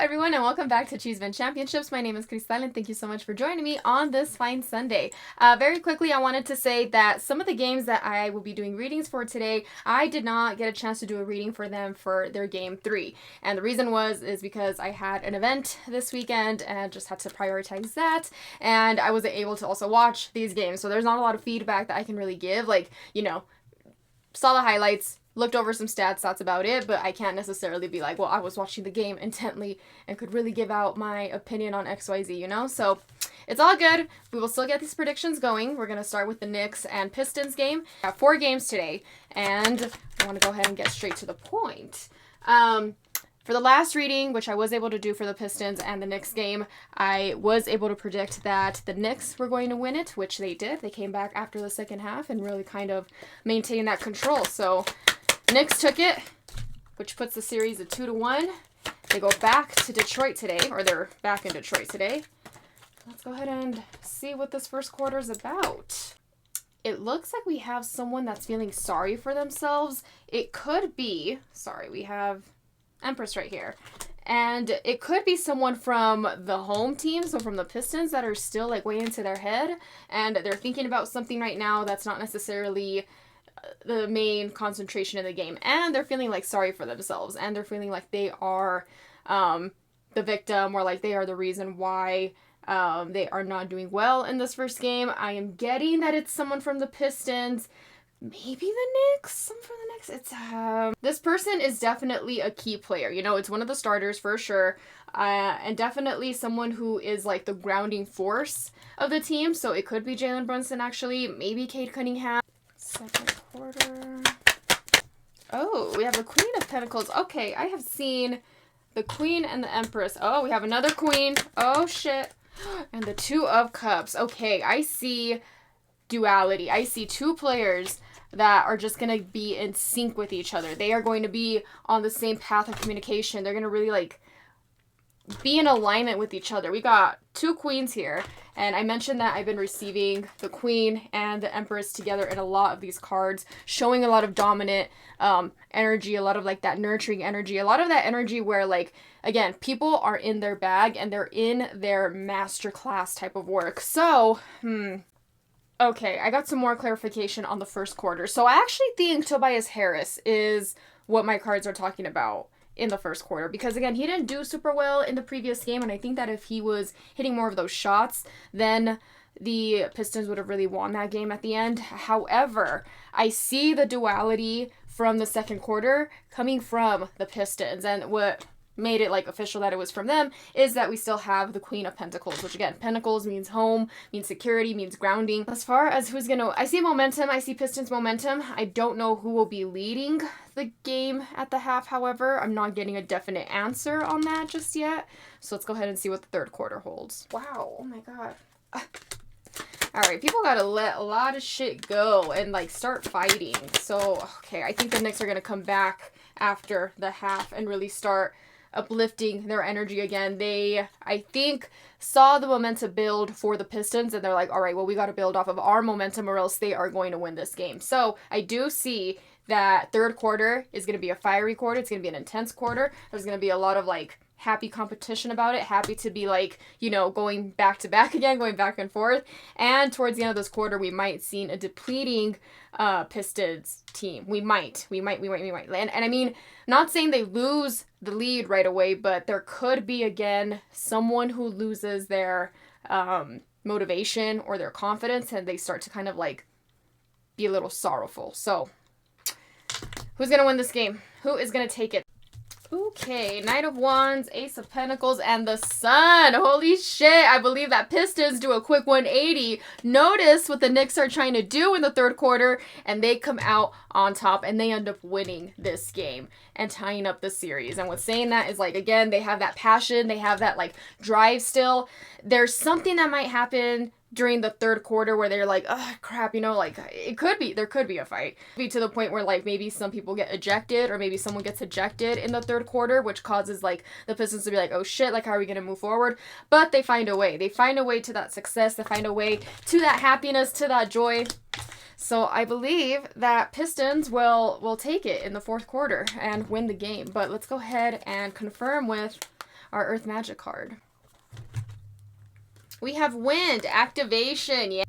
everyone, and welcome back to Cheeseman Championships. My name is Cristal, and thank you so much for joining me on this fine Sunday. Very quickly, I wanted to say that some of the games that I will be doing readings for today, I did not get a chance to do a reading for them for their game 3. And the reason is because I had an event this weekend and just had to prioritize that, and I wasn't able to also watch these games. So there's not a lot of feedback that I can really give. Like, saw the highlights, looked over some stats, that's about it, but I can't necessarily be like, well, I was watching the game intently and could really give out my opinion on XYZ, So it's all good. We will still get these predictions going. We're going to start with the Knicks and Pistons game. We have 4 games today, and I want to go ahead and get straight to the point. For the last reading, which I was able to do for the Pistons and the Knicks game, I was able to predict that the Knicks were going to win it, which they did. They came back after the second half and really kind of maintained that control. So Knicks took it, which puts the series at 2-1. They go back to Detroit today, or they're back in Detroit today. Let's go ahead and see what this first quarter is about. It looks like we have someone that's feeling sorry for themselves. It could be, we have Empress right here. And it could be someone from the home team, so from the Pistons, that are still like way into their head. And they're thinking about something right now that's not necessarily the main concentration in the game, and they're feeling like sorry for themselves, and they're feeling like they are the victim, or like they are the reason why they are not doing well in this first game. I am getting that it's someone from the Pistons, maybe the Knicks, someone from the Knicks. It's this person is definitely a key player, it's one of the starters for sure, and definitely someone who is like the grounding force of the team. So it could be Jalen Brunson, actually, maybe Cade Cunningham. Second quarter. Oh, we have the Queen of Pentacles. Okay, I have seen the Queen and the Empress. Oh, we have another Queen. Oh, shit. And the Two of Cups. Okay, I see duality. I see 2 players that are just going to be in sync with each other. They are going to be on the same path of communication. They're going to really, be in alignment with each other. We got 2 queens here, and I mentioned that I've been receiving the Queen and the Empress together in a lot of these cards, showing a lot of dominant energy, a lot of that nurturing energy, a lot of that energy where again, people are in their bag and they're in their masterclass type of work. So, okay, I got some more clarification on the first quarter. So I actually think Tobias Harris is what my cards are talking about in the first quarter, because again, he didn't do super well in the previous game, and I think that if he was hitting more of those shots, then the Pistons would have really won that game at the end. However, I see the duality from the second quarter coming from the Pistons, and what made it official that it was from them is that we still have the Queen of Pentacles, which again, Pentacles means home, means security, means grounding. As far as who's gonna, I see momentum, I see Pistons momentum. I don't know who will be leading the game at the half, however. I'm not getting a definite answer on that just yet. So let's go ahead and see what the third quarter holds. Wow, oh my god. Alright, people gotta let a lot of shit go and start fighting. So, okay, I think the Knicks are gonna come back after the half and really start uplifting their energy again. They, I think, saw the momentum build for the Pistons, and they're like, all right, well, we got to build off of our momentum or else they are going to win this game. So I do see that third quarter is going to be a fiery quarter. It's going to be an intense quarter. There's going to be a lot of happy competition about it, happy to be going back to back again, going back and forth. And towards the end of this quarter, we might see a depleting Pistons team. We might. And I mean, not saying they lose the lead right away, but there could be, again, someone who loses their motivation or their confidence, and they start to kind of be a little sorrowful. So who's going to win this game? Who is going to take it? Okay, Knight of Wands, Ace of Pentacles, and the Sun. Holy shit, I believe that Pistons do a quick 180. Notice what the Knicks are trying to do in the third quarter, and they come out on top, and they end up winning this game and tying up the series. And what's saying that is, again, they have that passion, they have that, drive still. There's something that might happen during the third quarter where they're oh crap, it could be, there could be a fight. Be to the point where maybe some people get ejected, or maybe someone gets ejected in the third quarter, which causes the Pistons to be oh shit, how are we gonna move forward? But they find a way. They find a way to that success. They find a way to that happiness, to that joy. So I believe that Pistons will take it in the fourth quarter and win the game. But let's go ahead and confirm with our Earth Magic card. We have Wind activation. Yeah.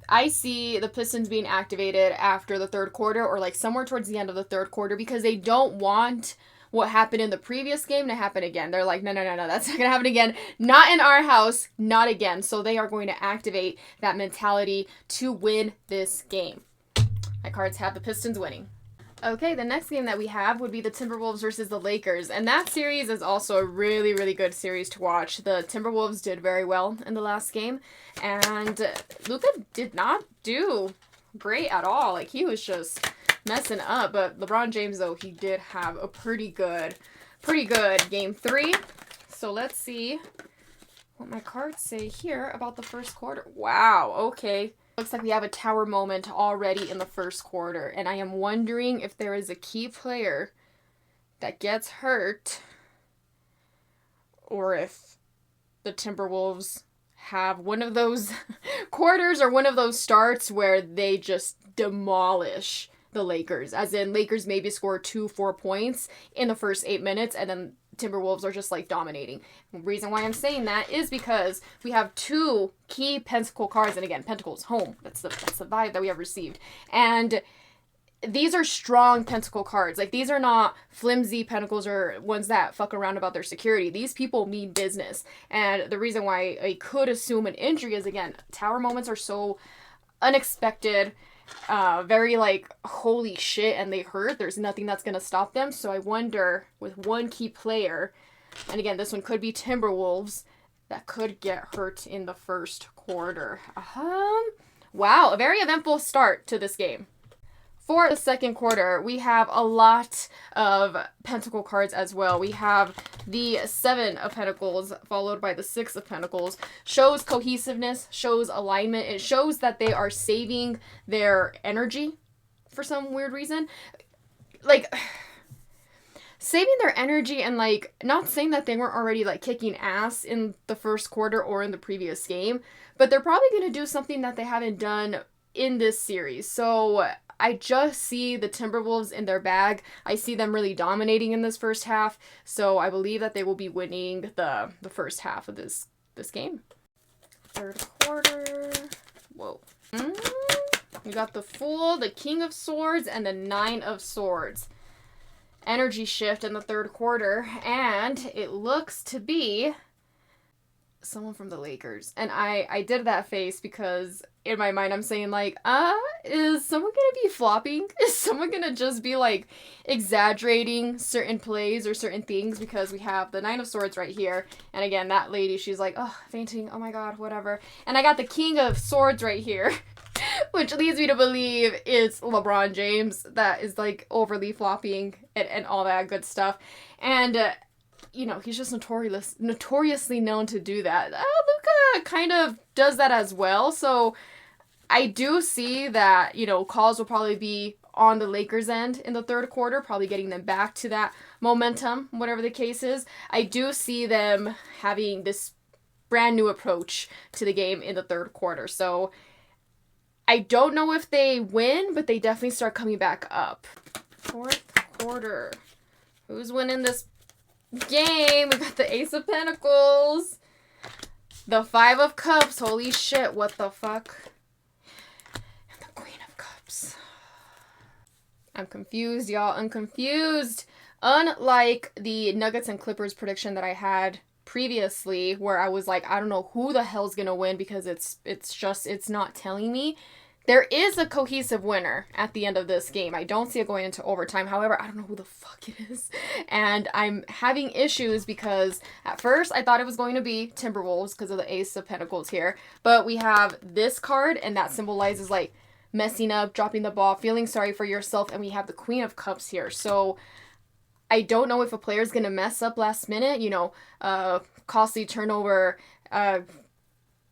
I see the Pistons being activated after the third quarter, or like somewhere towards the end of the third quarter, because they don't want what happened in the previous game to happen again. They're like, no, that's not going to happen again. Not in our house. Not again. So they are going to activate that mentality to win this game. My cards have the Pistons winning. Okay, the next game that we have would be the Timberwolves versus the Lakers. And that series is also a really, really good series to watch. The Timberwolves did very well in the last game. And Luka did not do great at all. Like, he was just messing up. But LeBron James, though, he did have a pretty good game 3. So let's see what my cards say here about the first quarter. Wow, okay. Looks like we have a tower moment already in the first quarter, and I am wondering if there is a key player that gets hurt, or if the Timberwolves have one of those quarters or one of those starts where they just demolish the Lakers, as in Lakers maybe score 2-4 points in the first 8 minutes, and then Timberwolves are just like dominating. The reason why I'm saying that is because we have 2 key Pentacle cards, and again, Pentacles home. That's the vibe that we have received. And these are strong Pentacle cards. Like, these are not flimsy Pentacles or ones that fuck around about their security. These people mean business. And the reason why I could assume an injury is, again, tower moments are so unexpected. Very like, holy shit, and they hurt. There's nothing that's gonna stop them. So I wonder, with one key player, and again, this one could be Timberwolves, that could get hurt in the first quarter. Wow, a very eventful start to this game. For the second quarter, we have a lot of Pentacle cards as well. We have the 7 of Pentacles, followed by the 6 of Pentacles. Shows cohesiveness, shows alignment. It shows that they are saving their energy for some weird reason. Like, saving their energy, and like, not saying that they weren't already like kicking ass in the first quarter or in the previous game, but they're probably going to do something that they haven't done in this series. So I just see the Timberwolves in their bag. I see them really dominating in this first half. So I believe that they will be winning the first half of this game. Third quarter. Whoa. We got the Fool, the King of Swords, and the 9 of Swords. Energy shift in the third quarter. And it looks to be someone from the Lakers. And I did that face because in my mind I'm saying like, is someone gonna be flopping? Is someone gonna just be like exaggerating certain plays or certain things? Because we have the 9 of Swords right here, and again, that lady, she's like, oh, fainting, oh my god, whatever. And I got the King of Swords right here, which leads me to believe it's LeBron James that is like overly flopping and all that good stuff. And you know, he's just notoriously known to do that. Luka kind of does that as well. So I do see that, you know, calls will probably be on the Lakers' end in the third quarter, probably getting them back to that momentum, whatever the case is. I do see them having this brand new approach to the game in the third quarter. So I don't know if they win, but they definitely start coming back up. Fourth quarter. Who's winning this game? We got the Ace of Pentacles, the 5 of Cups, holy shit, what the fuck, and the Queen of Cups. I'm confused, y'all. I'm confused. Unlike the Nuggets and Clippers prediction that I had previously, where I was like, I don't know who the hell's gonna win because it's not telling me. There is a cohesive winner at the end of this game. I don't see it going into overtime. However, I don't know who the fuck it is. And I'm having issues because at first I thought it was going to be Timberwolves because of the Ace of Pentacles here. But we have this card, and that symbolizes like messing up, dropping the ball, feeling sorry for yourself. And we have the Queen of Cups here. So I don't know if a player's going to mess up last minute, you know, costly turnover,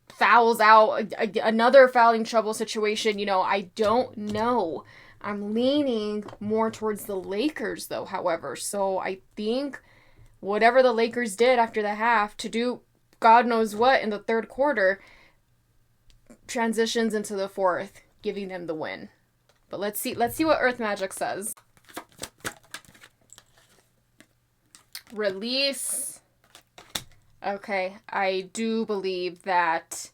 fouls out, another fouling trouble situation, you know, I don't know. I'm leaning more towards the Lakers, though, however. So I think whatever the Lakers did after the half to do God knows what in the third quarter transitions into the fourth, giving them the win. But let's see what Earth Magic says. Release. Okay, I do believe that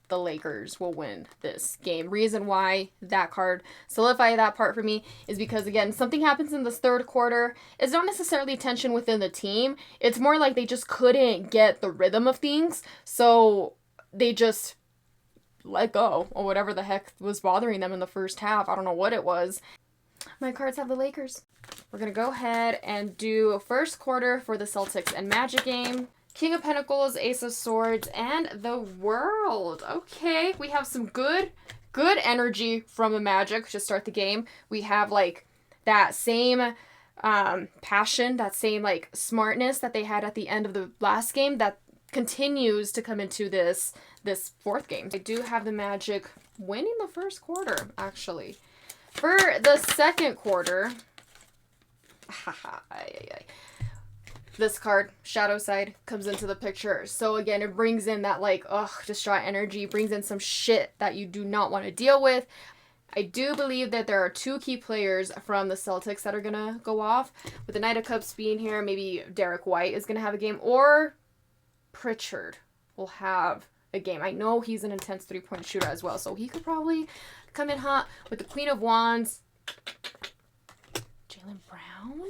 the Lakers will win this game. Reason why that card solidified that part for me is because, again, something happens in this third quarter. It's not necessarily tension within the team. It's more like they just couldn't get the rhythm of things. So they just let go or whatever the heck was bothering them in the first half. I don't know what it was. My cards have the Lakers. We're going to go ahead and do a first quarter for the Celtics and Magic game. King of Pentacles, Ace of Swords, and the World. Okay, we have some good energy from the Magic to start the game. We have like that same passion, that same like smartness that they had at the end of the last game that continues to come into this fourth game. I do have the Magic winning the first quarter, actually. For the second quarter, this card, Shadow Side, comes into the picture. So again, it brings in that like, distraught energy, brings in some shit that you do not want to deal with. I do believe that there are two key players from the Celtics that are going to go off. With the Knight of Cups being here, maybe Derek White is going to have a game, or Pritchard will have a game. I know he's an intense three-point shooter as well, so he could probably come in hot. With the Queen of Wands, Jaylen Brown?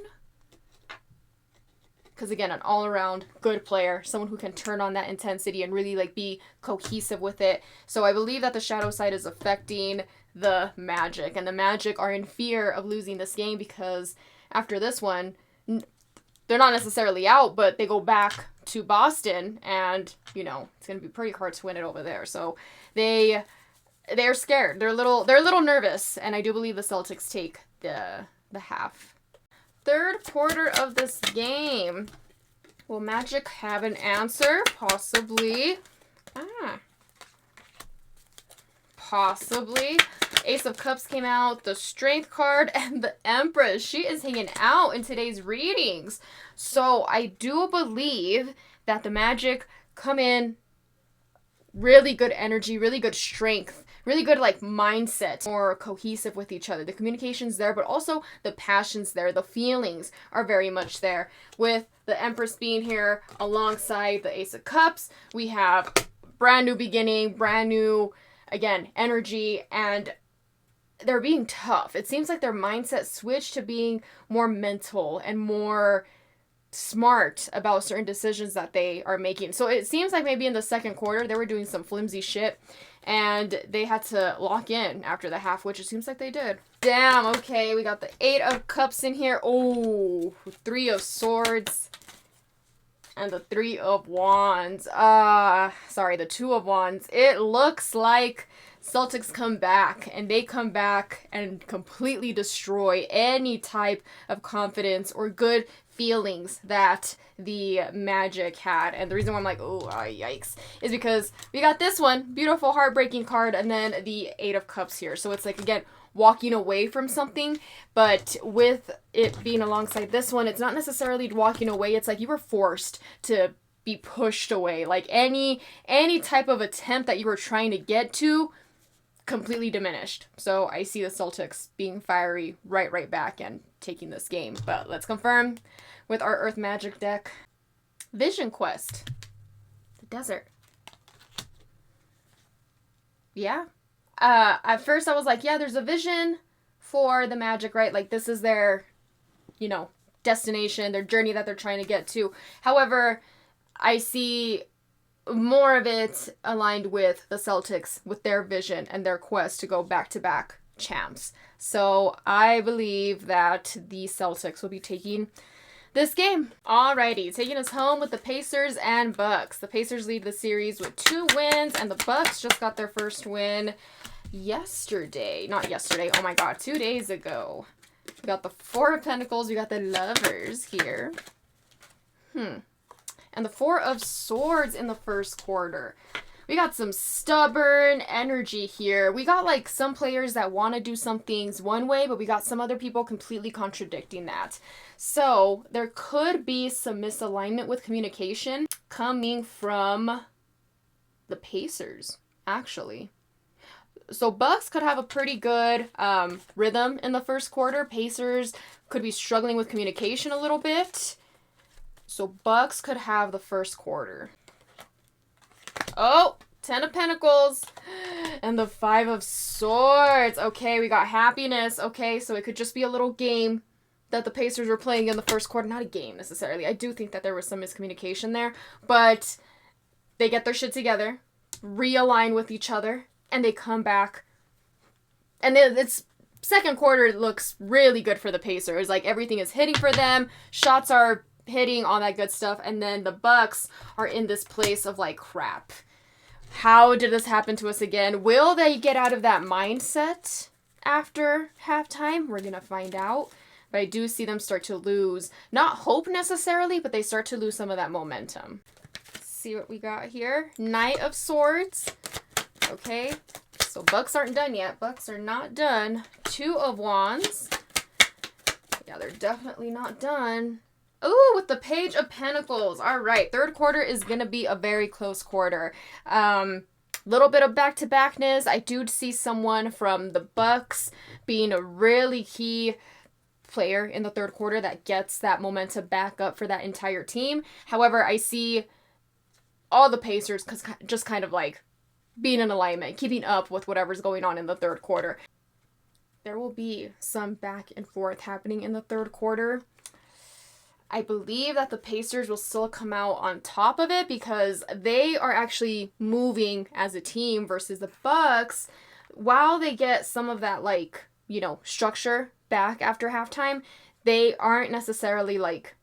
Because again, an all-around good player, someone who can turn on that intensity and really like be cohesive with it. So I believe that the Shadow Side is affecting the Magic, and the Magic are in fear of losing this game because after this one, they're not necessarily out, but they go back to Boston, and you know it's gonna be pretty hard to win it over there. So they're scared. They're a little nervous, and I do believe the Celtics take the half. Third quarter of this game. Will Magic have an answer? Possibly. Possibly. Ace of Cups came out, the Strength card, and the Empress. She is hanging out in today's readings. So I do believe that the Magic come in really good energy, really good strength, really good like mindset, more cohesive with each other. The communication's there, but also the passion's there. The feelings are very much there. With the Empress being here alongside the Ace of Cups, we have brand new beginning, brand new, again, energy, and they're being tough. It seems like their mindset switched to being more mental and more smart about certain decisions that they are making. So it seems like maybe in the second quarter they were doing some flimsy shit and they had to lock in after the half, which it seems like they did. Damn, okay, we got the Eight of Cups in here. Oh, Three of Swords and the Three of Wands. The Two of Wands. It looks like Celtics come back, and they come back and completely destroy any type of confidence or good feelings that the Magic had. And the reason why I'm like, yikes, is because we got this one, beautiful heartbreaking card, and then the Eight of Cups here. So it's like, again, walking away from something, but with it being alongside this one, it's not necessarily walking away. It's like you were forced to be pushed away. Like any type of attempt that you were trying to get to, completely diminished. So I see the Celtics being fiery right back and taking this game. But let's confirm with our Earth Magic deck. Vision Quest. The desert. Yeah. At first I was like, yeah, there's a vision for the Magic, right? Like this is their, destination, their journey that they're trying to get to. However, I see more of it aligned with the Celtics, with their vision and their quest to go back-to-back champs. So I believe that the Celtics will be taking this game. Alrighty, taking us home with the Pacers and Bucks. The Pacers lead the series with 2 wins, and the Bucks just got their first win yesterday. Not yesterday, oh my god, 2 days ago. We got the Four of Pentacles, we got the Lovers here. And the Four of Swords in the first quarter. We got some stubborn energy here. We got like some players that want to do some things one way, but we got some other people completely contradicting that. So there could be some misalignment with communication coming from the Pacers, actually. So Bucks could have a pretty good rhythm in the first quarter. Pacers could be struggling with communication a little bit. So Bucks could have the first quarter. Oh, 10 of Pentacles and the 5 of Swords. Okay, we got happiness. Okay, so it could just be a little game that the Pacers were playing in the first quarter. Not a game necessarily. I do think that there was some miscommunication there, but they get their shit together, realign with each other, and they come back. And it's second quarter looks really good for the Pacers. Like, everything is hitting for them. Shots are hitting, all that good stuff. And then the Bucks are in this place of like, crap. How did this happen to us again? Will they get out of that mindset after halftime? We're going to find out. But I do see them start to lose, not hope necessarily, but they start to lose some of that momentum. Let's see what we got here. Knight of Swords. Okay. So Bucks aren't done yet. Bucks are not done. 2 of Wands. Yeah, they're definitely not done. Ooh, with the Page of Pentacles. All right. Third quarter is going to be a very close quarter. Little bit of back-to-backness. I do see someone from the Bucks being a really key player in the third quarter that gets that momentum back up for that entire team. However, I see all the Pacers just kind of like being in alignment, keeping up with whatever's going on in the third quarter. There will be some back and forth happening in the third quarter. I believe that the Pacers will still come out on top of it because they are actually moving as a team versus the Bucks. While they get some of that, like, you know, structure back after halftime, they aren't necessarily like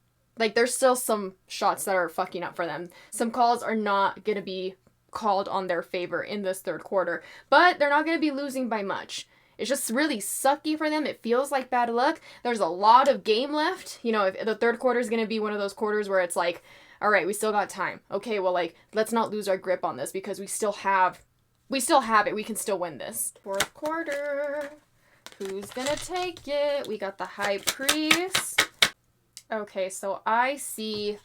there's still some shots that are fucking up for them. Some calls are not going to be called on their favor in this third quarter, but they're not going to be losing by much. It's just really sucky for them. It feels like bad luck. There's a lot of game left. You know, if the third quarter is going to be one of those quarters where it's like, all right, we still got time. Okay, well, like, let's not lose our grip on this because we still have it. We can still win this. Fourth quarter. Who's going to take it? We got the High Priest. Okay, so I see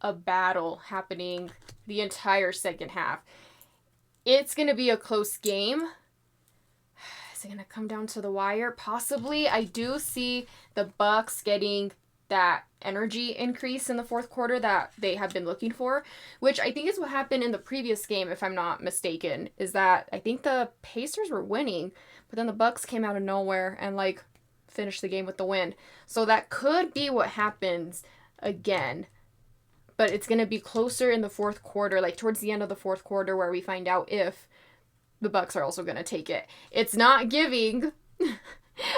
a battle happening the entire second half. It's going to be a close game. Is it going to come down to the wire? Possibly. I do see the Bucks getting that energy increase in the fourth quarter that they have been looking for, which I think is what happened in the previous game, if I'm not mistaken, is that I think the Pacers were winning, but then the Bucks came out of nowhere and like finished the game with the win. So that could be what happens again. But it's going to be closer in the fourth quarter, like towards the end of the fourth quarter, where we find out if the Bucks are also going to take it. It's not giving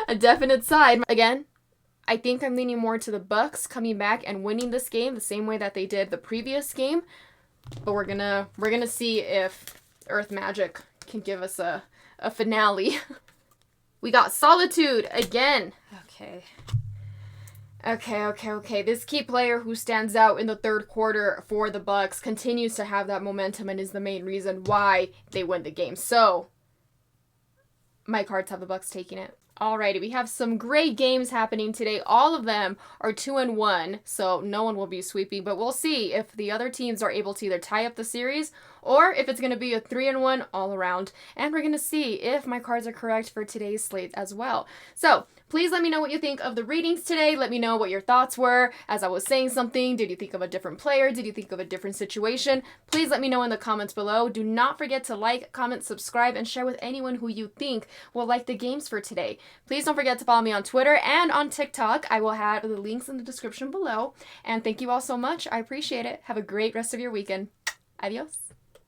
a definite side. Again, I think I'm leaning more to the Bucks coming back and winning this game the same way that they did the previous game. But we're gonna see if Earth Magic can give us a finale. We got Solitude again. Okay. This key player who stands out in the third quarter for the Bucks continues to have that momentum and is the main reason why they win the game. So, my cards have the Bucks taking it. Alrighty, we have some great games happening today. All of them are 2-1, so no one will be sweeping, but we'll see if the other teams are able to either tie up the series or if it's going to be a 3-1 all around. And we're going to see if my cards are correct for today's slate as well. So, please let me know what you think of the readings today. Let me know what your thoughts were as I was saying something. Did you think of a different player? Did you think of a different situation? Please let me know in the comments below. Do not forget to like, comment, subscribe, and share with anyone who you think will like the games for today. Please don't forget to follow me on Twitter and on TikTok. I will have the links in the description below. And thank you all so much. I appreciate it. Have a great rest of your weekend. Adios.